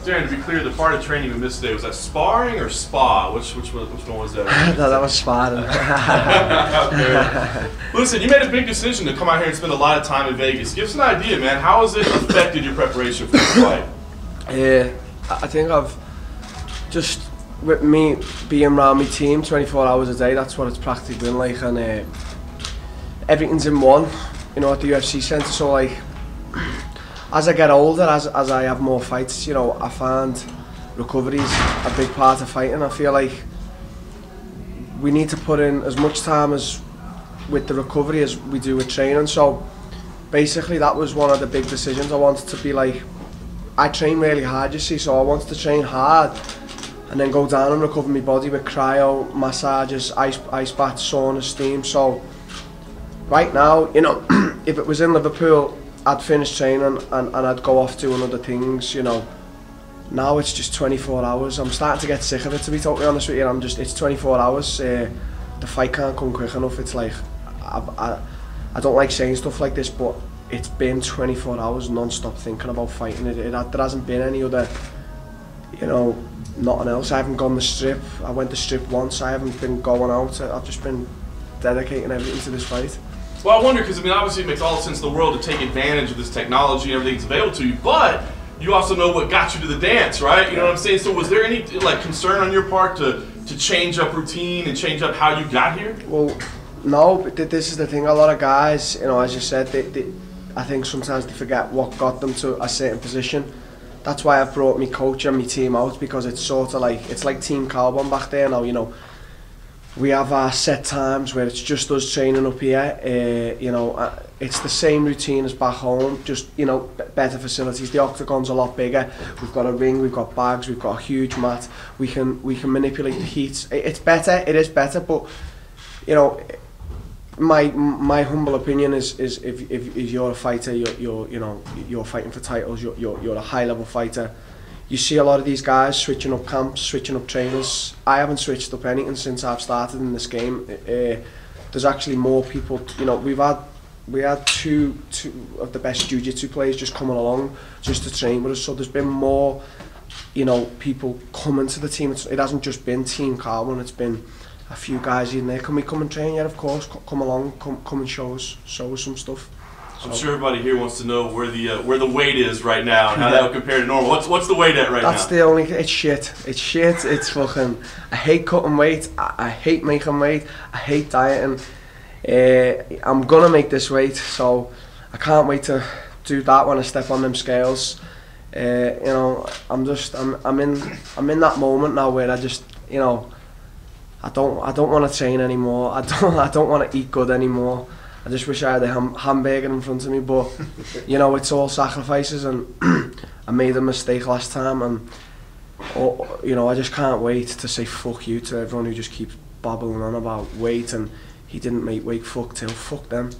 Darren, to be clear, the part of training we missed today, was that sparring or spa? Which one was that? No, that was sparring. Okay. Listen, you made a big decision to come out here and spend a lot of time in Vegas. Give us an idea, man. How has it affected your preparation for this fight? I think I've just, with me being around my team 24 hours a day, that's what it's practically been like, and everything's in one, you know, at the UFC centre. So like, as I get older, as I have more fights, you know, I find recovery is a big part of fighting. I feel like we need to put in as much time as with the recovery as we do with training. So basically that was one of the big decisions. I wanted to be like, I train really hard, you see, so I wanted to train hard and then go down and recover my body with cryo, massages, ice baths, sauna, steam. So right now, you know, if it was in Liverpool, I'd finish training and I'd go off doing other things, you know. Now it's just 24 hours. I'm starting to get sick of it, to be totally honest with you. It's 24 hours. The fight can't come quick enough. It's like, I don't like saying stuff like this, but it's been 24 hours non-stop thinking about fighting. There hasn't been any other, you know, nothing else. I haven't gone the strip. I went the strip once. I haven't been going out. I've just been dedicating everything to this fight. Well, I wonder, because I mean, obviously it makes all the sense in the world to take advantage of this technology and everything that's available to you, but you also know what got you to the dance, right? You know what I'm saying? So was there any like concern on your part to change up routine and change up how you got here? Well, no, but this is the thing. A lot of guys, you know, as you said, I think sometimes they forget what got them to a certain position. That's why I've brought my coach and my team out, because it's sort of like, it's like Team Carbon back there now, you know. We have our set times where it's just us training up here. You know, it's the same routine as back home, just, you know, better facilities. The octagon's a lot bigger. We've got a ring, we've got bags, we've got a huge mat. We can manipulate the heat. It's better. It is better, but you know, my humble opinion is if you're a fighter, you're fighting for titles. You're a high level fighter. You see a lot of these guys switching up camps, switching up trainers. I haven't switched up anything since I've started in this game. There's actually more people. You know, we had two of the best jiu-jitsu players just coming along just to train with us. So there's been more, you know, people coming to the team. It hasn't just been Team Carbon. It's been a few guys in there. Can we come and train? Yeah, of course. Come along. Come and show us some stuff. I'm sure everybody here wants to know where the weight is right now and how that would compare to normal. What's the weight at right now? That's the only. It's shit. It's shit. It's fucking. I hate cutting weight. I hate making weight. I hate dieting. I'm gonna make this weight, so I can't wait to do that when I step on them scales. You know, I'm in that moment now where I just, you know, I don't want to train anymore. I don't want to eat good anymore. I just wish I had a hamburger in front of me, but you know, it's all sacrifices, and I made a mistake last time, and you know, I just can't wait to say fuck you to everyone who just keeps babbling on about weight and he didn't make weight. Fuck Till, fuck them.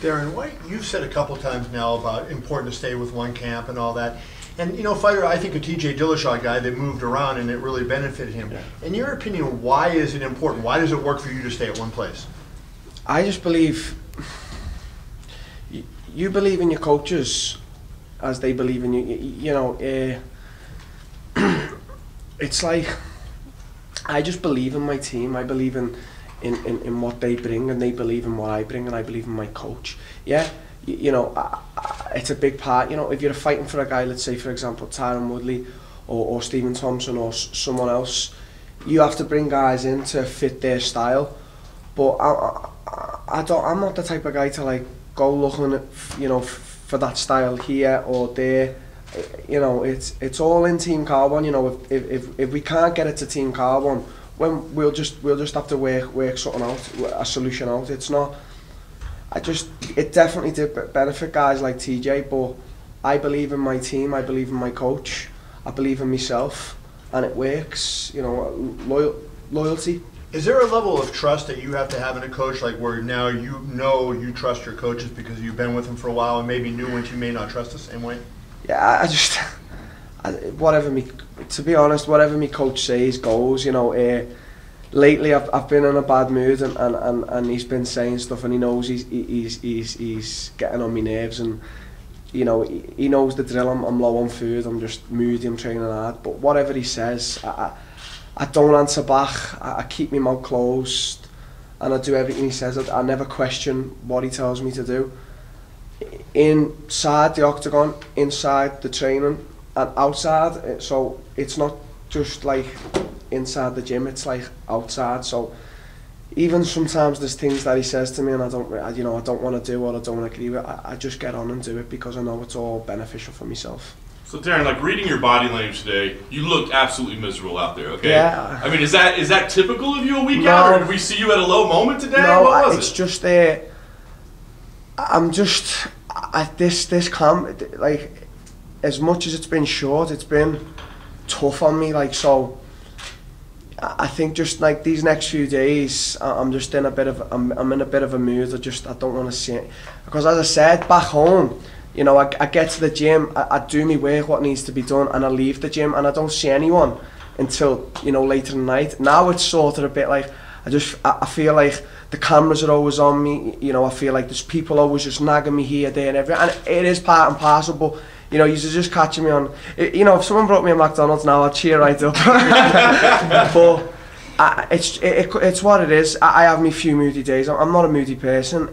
Darren, you've said a couple times now about important to stay with one camp and all that. And you know, fighter, I think a TJ Dillashaw guy that moved around and it really benefited him. Yeah. In your opinion, why is it important? Why does it work for you to stay at one place? I just believe you believe in your coaches as they believe in you. You know, it's like I just believe in my team. I believe in what they bring, and they believe in what I bring, and I believe in my coach. Yeah, you know, it's a big part. You know, if you're fighting for a guy, let's say for example Tyron Woodley or Stephen Thompson or someone else, you have to bring guys in to fit their style. But I'm not the type of guy to like go looking at, you know, for that style here or there. You know, it's all in Team Carbon. You know, if we can't get it to Team Carbon, when we'll just have to work something out, a solution out. It's not. It definitely did benefit guys like TJ, but I believe in my team. I believe in my coach. I believe in myself, and it works. You know, loyalty. Is there a level of trust that you have to have in a coach, like where now you know you trust your coaches because you've been with them for a while and maybe new ones you may not trust the same way? Yeah, to be honest, whatever my coach says goes. You know, lately I've been in a bad mood and he's been saying stuff, and he knows he's getting on my nerves, and you know, he knows the drill. I'm low on food. I'm just moody. I'm training hard. But whatever he says, I don't answer back. I keep my mouth closed, and I do everything he says. I never question what he tells me to do. Inside the octagon, inside the training, and outside. So it's not just like inside the gym. It's like outside. So even sometimes there's things that he says to me and I don't want to do or I don't want to agree with. I just get on and do it because I know it's all beneficial for myself. So Darren, like reading your body language today, you look absolutely miserable out there. Okay. Yeah. I mean, is that typical of you a week out, or did we see you at a low moment today? No, what was it's it? just I'm just at this camp. Like, as much as it's been short, it's been tough on me. Like, so I think just like these next few days, I'm just in a bit of I'm in a bit of a mood. I don't want to see it because, as I said, back home, you know, I get to the gym, I do my work, what needs to be done, and I leave the gym, and I don't see anyone until, you know, later in the night. Now it's sort of a bit like I feel like the cameras are always on me. You know, I feel like there's people always just nagging me here, there, and everywhere, and it is part and parcel. But you know, you're just catching me on. You know, if someone brought me a McDonald's now, I'd cheer right up. But it's what it is. I have me few moody days. I'm not a moody person.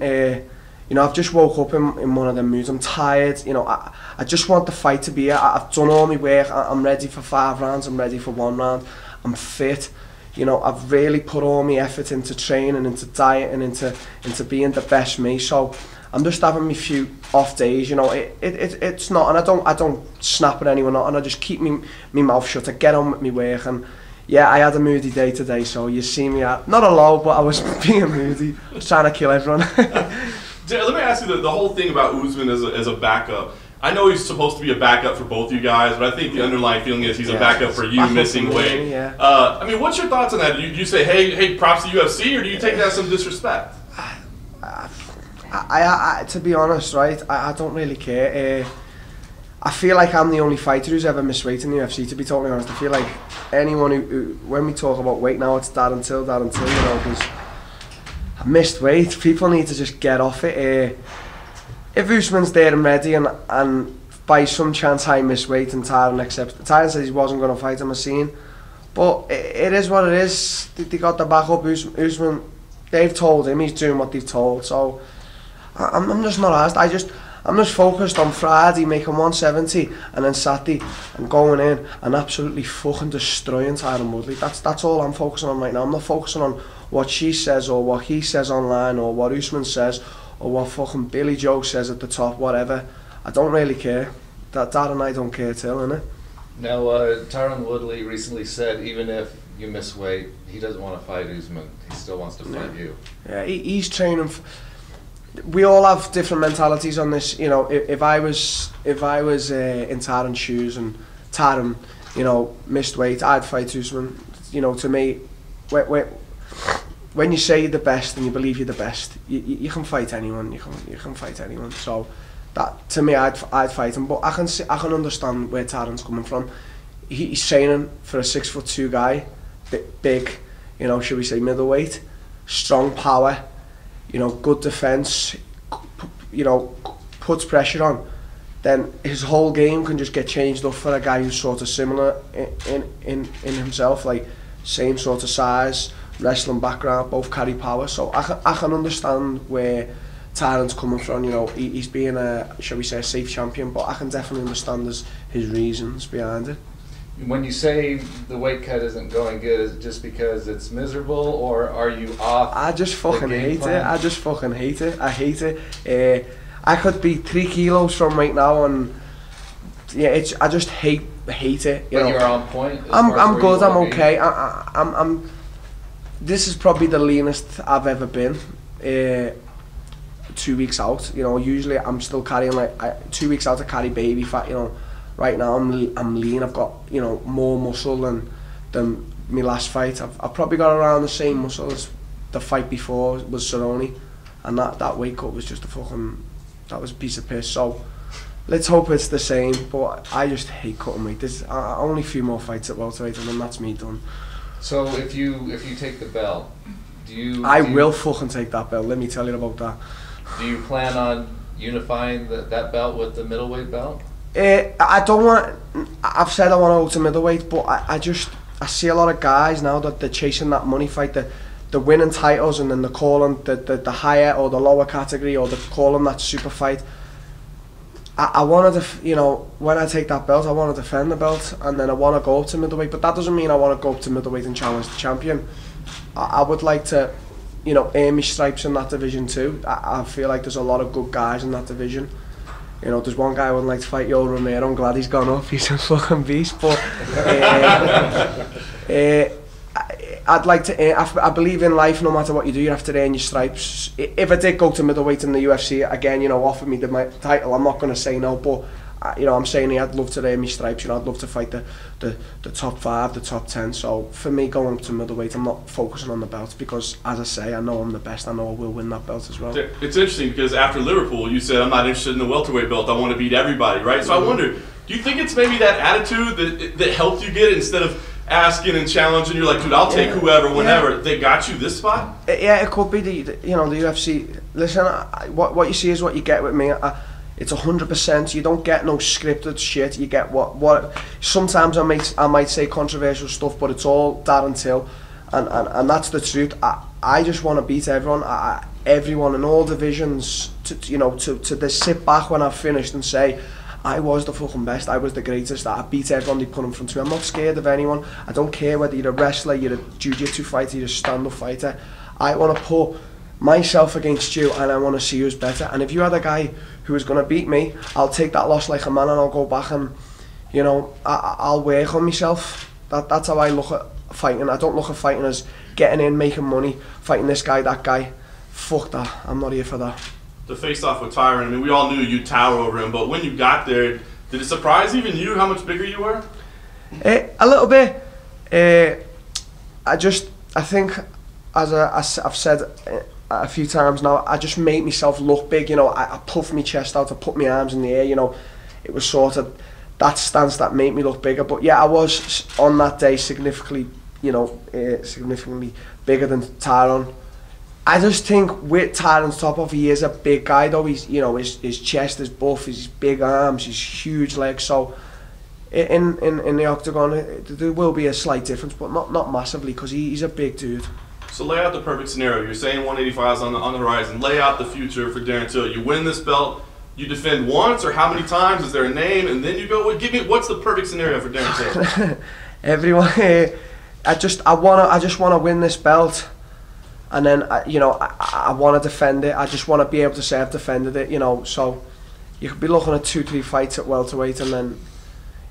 You know, I've just woke up in one of them moods. I'm tired. You know, I just want the fight to be here. I've done all my work. I'm ready for 5 rounds. I'm ready for 1 round. I'm fit. You know, I've really put all my effort into training, into diet, and into being the best me. So I'm just having me few off days. You know, it's not, and I don't snap at anyone, and I just keep me mouth shut. I get on with my work, and yeah, I had a moody day today. So you see me at not a low, but I was being moody. I was trying to kill everyone. Let me ask you the whole thing about Usman as a backup. I know he's supposed to be a backup for both you guys, but I think the underlying feeling is he's a backup for you missing weight. Yeah. I mean, what's your thoughts on that? Do you say, hey, props to UFC, or do you take that as some disrespect? I to be honest, right, I don't really care. I feel like I'm the only fighter who's ever missed weight in the UFC, to be totally honest. I feel like anyone who when we talk about weight now, it's Darren Till, you know, because I missed weight. People need to just get off it. If Usman's there and ready, and by some chance I miss weight and Tyron accepts, Tyron said he wasn't going to fight him, I seen, but it is what it is. They got the back up. Usman, they've told him, he's doing what they've told, so I'm just not asked. I'm just focused on Friday making 170, and then Saturday I'm going in and absolutely fucking destroying Tyron Woodley. That's all I'm focusing on right now. I'm not focusing on what she says or what he says online or what Usman says or what fucking Billy Joe says at the top, whatever. I don't really care. Dad and I don't care too, innit? Now, Tyron Woodley recently said even if you miss weight, he doesn't want to fight Usman. He still wants to fight you. Yeah, he's training. We all have different mentalities on this. You know, if I was in Tyron's shoes and Tyron, you know, missed weight, I'd fight Usman. You know, to me, when you say you're the best and you believe you're the best, you can fight anyone. You can fight anyone. So that, to me, I'd fight him. But I can understand where Tyron's coming from. He's training for a 6'2" guy, big, you know, should we say middleweight, strong power, you know, good defense, you know, puts pressure on. Then his whole game can just get changed up for a guy who's sort of similar in himself, like same sort of size, wrestling background, both carry power. So I can understand where Tyron's coming from. You know, he's being a, shall we say, a safe champion, but I can definitely understand his reasons behind it. When you say the weight cut isn't going good, is it just because it's miserable, or are you off? I just fucking hate it. I just fucking hate it. I hate it. I could be 3 kilos from right now, and yeah, I just hate it. You know, you're on point. I'm good. I'm okay. I'm. This is probably the leanest I've ever been. 2 weeks out. You know, usually I'm still carrying 2 weeks out. I carry baby fat. You know. Right now I'm lean. I've got, you know, more muscle than my last fight. I've probably got around the same muscle as the fight before was Cerrone, and that weight cut was just that was a piece of piss. So let's hope it's the same. But I just hate cutting weight. There's only a few more fights at welterweight, and then that's me done. So if you take the belt, I will fucking take that belt. Let me tell you about that. Do you plan on unifying that belt with the middleweight belt? I don't want. I've said I want to go to middleweight, but I see a lot of guys now that they're chasing that money fight, they're winning titles, and then they're calling the higher or the lower category, or they're calling that super fight. I want to, when I take that belt, I want to defend the belt, and then I want to go up to middleweight. But that doesn't mean I want to go up to middleweight and challenge the champion. I would like to, earn my stripes in that division too. I feel like there's a lot of good guys in that division. There's one guy I wouldn't like to fight, Yoel Romero. I'm glad he's gone up. He's a fucking beast. But I'd like to. I believe in life. No matter what you do, you have to earn your stripes. If I did go to middleweight in the UFC again, offer me my title, I'm not going to say no. But I'm saying I'd love to earn my stripes. I'd love to fight the top 5, the top 10. So for me, going up to middleweight, I'm not focusing on the belt, because, as I say, I know I'm the best. I know I will win that belt as well. It's interesting because after Liverpool, you said I'm not interested in the welterweight belt. I want to beat everybody, right? So I wonder, do you think it's maybe that attitude that helped you get it, instead of asking and challenging? You're like, dude, I'll take whoever, whenever. Yeah. They got you this spot. Yeah, it could be the UFC. Listen, what you see is what you get with me. It's 100%. You don't get no scripted shit. You get what. Sometimes I might say controversial stuff, but it's all Darren Till, and that's the truth. I just want to beat everyone. Everyone in all divisions. To sit back when I've finished and say, I was the fucking best, I was the greatest, I beat everyone they put in front of me. I'm not scared of anyone. I don't care whether you're a wrestler, you're a jiu-jitsu fighter, you're a stand-up fighter. I want to put myself against you, and I want to see who's better. And if you had a guy who is going to beat me, I'll take that loss like a man, and I'll go back and, I'll work on myself. That's how I look at fighting. I don't look at fighting as getting in, making money, fighting this guy, that guy. Fuck that, I'm not here for that. The face-off with Tyron, we all knew you'd tower over him, but when you got there, did it surprise even you how much bigger you were? A little bit. I think, as I've said a few times now, I just made myself look big. I puffed my chest out, I put my arms in the air. It was sort of that stance that made me look bigger. But yeah, I was on that day significantly bigger than Tyron. I just think with Tyron's top off, he is a big guy though. He's, his chest is buff, his big arms, his huge legs. So in the octagon, there will be a slight difference, but not massively, because he's a big dude. So lay out the perfect scenario. You're saying 185 is on the horizon. Lay out the future for Darren Till. You win this belt, you defend once, or how many times? Is there a name? And then you go, give me, what's the perfect scenario for Darren Till? Everyone, I just want to win this belt. And then, I want to defend it. I just want to be able to say I've defended it, So you could be looking at 2-3 fights at welterweight, and then,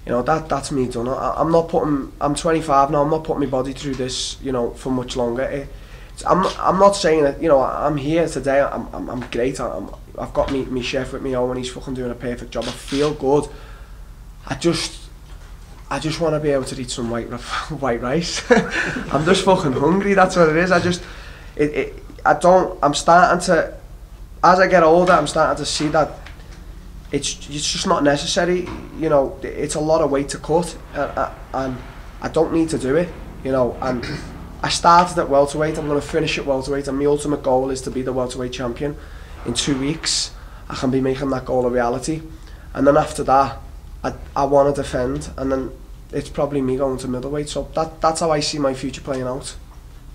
that's me done. I'm 25 now. I'm not putting my body through this, for much longer. I'm not saying that, I'm here today. I'm great. I've got me chef with me, and he's fucking doing a perfect job. I feel good. I just want to be able to eat some white rice. I'm just fucking hungry. That's what it is. I'm starting to, as I get older, I'm starting to see that it's just not necessary. It's a lot of weight to cut, and I don't need to do it. And I started at welterweight. I'm going to finish at welterweight, and my ultimate goal is to be the welterweight champion. In 2 weeks, I can be making that goal a reality, and then after that, I want to defend, and then it's probably me going to middleweight. So that's how I see my future playing out.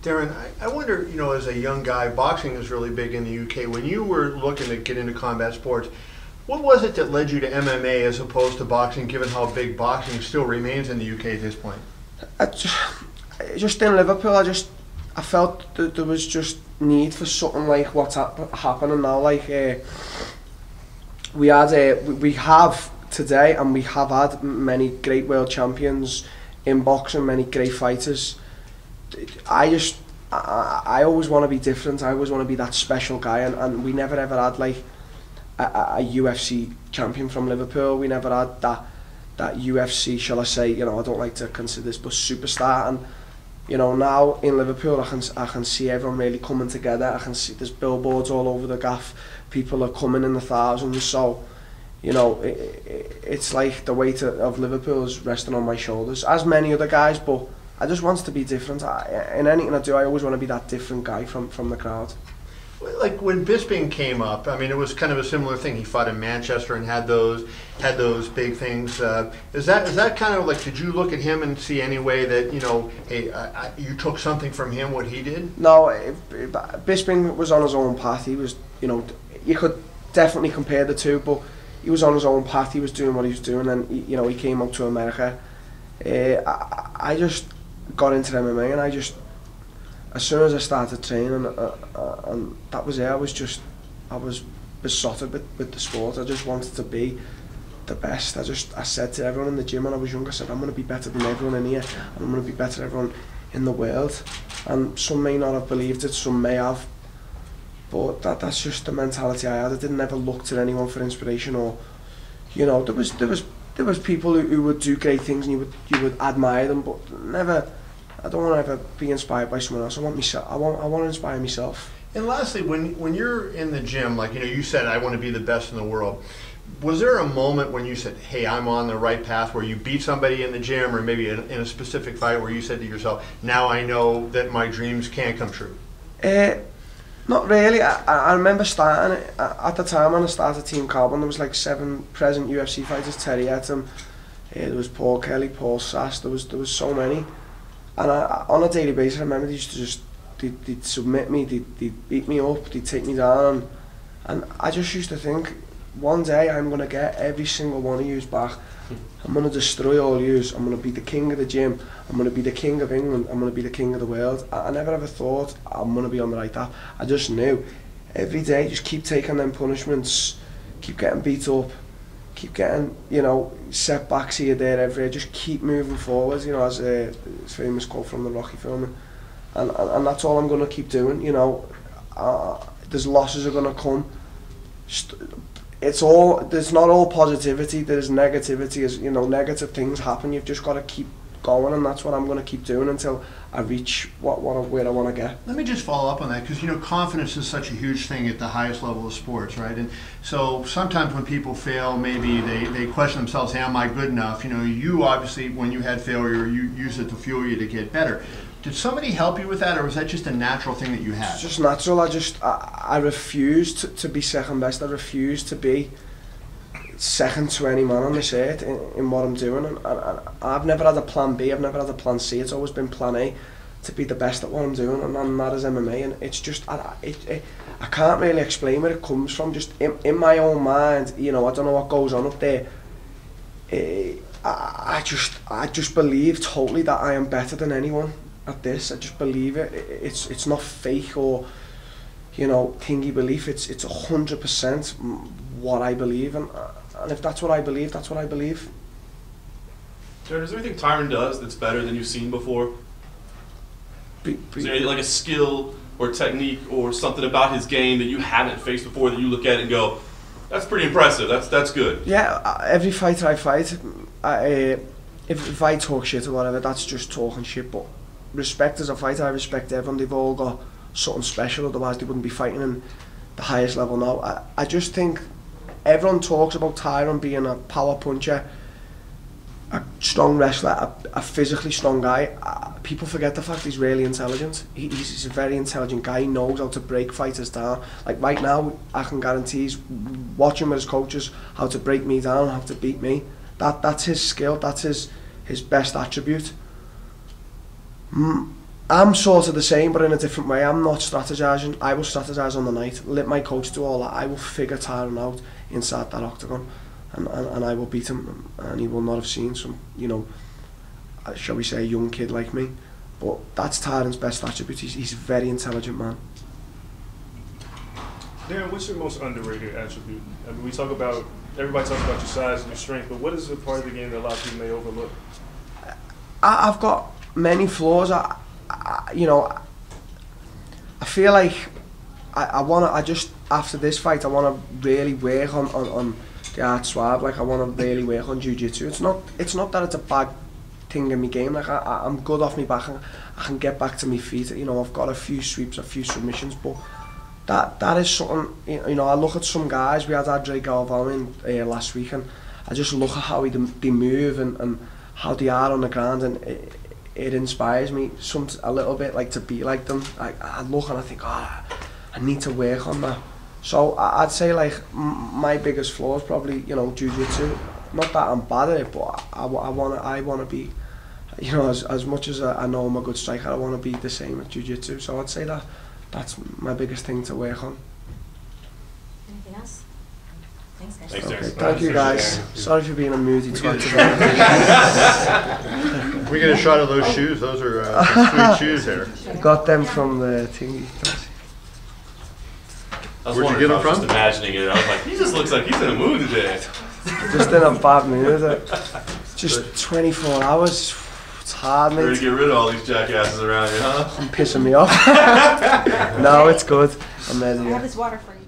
Darren, I wonder, as a young guy, boxing is really big in the UK. When you were looking to get into combat sports, what was it that led you to MMA as opposed to boxing, given how big boxing still remains in the UK at this point? Just in Liverpool, I felt that there was just need for something like what's happening now. Like we have today, and we have had many great world champions in boxing, many great fighters. I always want to be different. I always want to be that special guy, and we never ever had like a UFC champion from Liverpool. We never had that UFC, shall I say, I don't like to consider this, but superstar. And now in Liverpool, I can see everyone really coming together. I can see there's billboards all over the gaff. People are coming in the thousands. So it's like the weight of Liverpool is resting on my shoulders, as many other guys, but I just want to be different. In anything I do, I always want to be that different guy from the crowd. like when Bisping came up, I mean, it was kind of a similar thing. He fought in Manchester and had those big things. Is that kind of like, did you look at him and see any way that, hey, you took something from him, what he did? No, Bisping was on his own path. He was, you could definitely compare the two, but he was on his own path. He was doing what he was doing, and he came up to America. I just got into MMA, and as soon as I started training, and that was it. I was besotted with the sport. I just wanted to be the best. I said to everyone in the gym when I was younger, I said, I'm going to be better than everyone in here, and I'm going to be better than everyone in the world. And some may not have believed it, some may have, but that's just the mentality I had. I didn't ever look to anyone for inspiration, or there was people who would do great things and you would admire them, but never. I don't want to ever be inspired by someone else. I want to inspire myself. And lastly, when you're in the gym, like you said, I want to be the best in the world. Was there a moment when you said, "Hey, I'm on the right path," where you beat somebody in the gym, or maybe in a specific fight, where you said to yourself, "Now I know that my dreams can come true"? Not really. I remember starting at the time when I started Team Carbon. There was like 7 present UFC fighters. Terry Etam, there was Paul Kelly, Paul Sass. There was so many. And on a daily basis, I remember they used to they'd submit me, they'd beat me up, they'd take me down, and I just used to think, one day I'm going to get every single one of yous back. I'm going to destroy all yous. I'm going to be the king of the gym. I'm going to be the king of England. I'm going to be the king of the world. I never ever thought I'm going to be on the right path. I just knew every day, just keep taking them punishments, keep getting beat up, keep getting, setbacks here, there, everywhere. Just keep moving forward, as a famous quote from the Rocky film. And that's all I'm going to keep doing, there's losses are going to come. There's not all positivity, there's negativity. As negative things happen, you've just got to keep going, and that's what I'm going to keep doing until I reach where I want to get. Let me just follow up on that, because confidence is such a huge thing at the highest level of sports, right? And so sometimes when people fail, maybe they question themselves, hey, am I good enough? You obviously, when you had failure, you used it to fuel you to get better. Did somebody help you with that, or was that just a natural thing that you had? It's just natural. I refused to be second best. I refused to be second to any man on this earth in what I'm doing, and I've never had a plan B, I've never had a plan C. It's always been plan A, to be the best at what I'm doing, and that is MMA. And it's just I can't really explain where it comes from. Just in my own mind, I don't know what goes on up there. I just believe totally that I am better than anyone at this. I just believe it. It's not fake or thingy belief. It's 100% what I believe, and if that's what I believe, that's what I believe. Darren, is there anything Tyron does that's better than you've seen before? Is there like a skill or technique or something about his game that you haven't faced before that you look at it and go, that's pretty impressive, that's good? Yeah, every fighter I fight, if I talk shit or whatever, that's just talking shit, but respect as a fighter, I respect everyone. They've all got something special, otherwise they wouldn't be fighting in the highest level now. I just think everyone talks about Tyron being a power puncher, a strong wrestler, a physically strong guy. People forget the fact he's really intelligent. He's a very intelligent guy. He knows how to break fighters down. Like right now, I can guarantee he's watching with his coaches how to break me down, how to beat me. That's his skill, that's his best attribute. I'm sort of the same, but in a different way. I'm not strategizing. I will strategize on the night. Let my coach do all that. I will figure Tyron out inside that octagon, and I will beat him, and he will not have seen some, shall we say, a young kid like me. But that's Tyron's best attribute. He's a very intelligent man. Darren, what's your most underrated attribute? I mean, everybody talks about your size and your strength, but what is the part of the game that a lot of people may overlook? I've got many flaws. I feel like after this fight, I want to really work on the art swab. Like, I want to really work on jiu-jitsu. It's not that it's a bad thing in my game. Like, I'm good off my back, and I can get back to my feet. I've got a few sweeps, a few submissions, but that is something. I look at some guys. We had Andre Galvão in last week, and I just look at how they move and how they are on the ground, and it inspires me a little bit, like, to be like them. I look and I think, I need to work on that. So I'd say like my biggest flaw is probably, you know, jiu-jitsu. Not that I'm bad at it, but I wanna be, you know, as much as I know I'm a good striker, I want to be the same at jiu-jitsu. So I'd say that's my biggest thing to work on. Anything else? Thanks, guys. Thanks, Okay, Darren. thank you guys. Sorry for being a moody twat today. We get a shot of those shoes. Those are some sweet shoes there. Got them from the thingy. I was Where'd you wondering get if I him was from? just imagining it. I was like, he just looks like he's in a mood today. Just in a bad mood. Just 24 hours. It's hard, Ready mate. to get rid of all these jackasses around you, huh? I'm pissing me off. No, it's good. I'm ready. I have this water for you.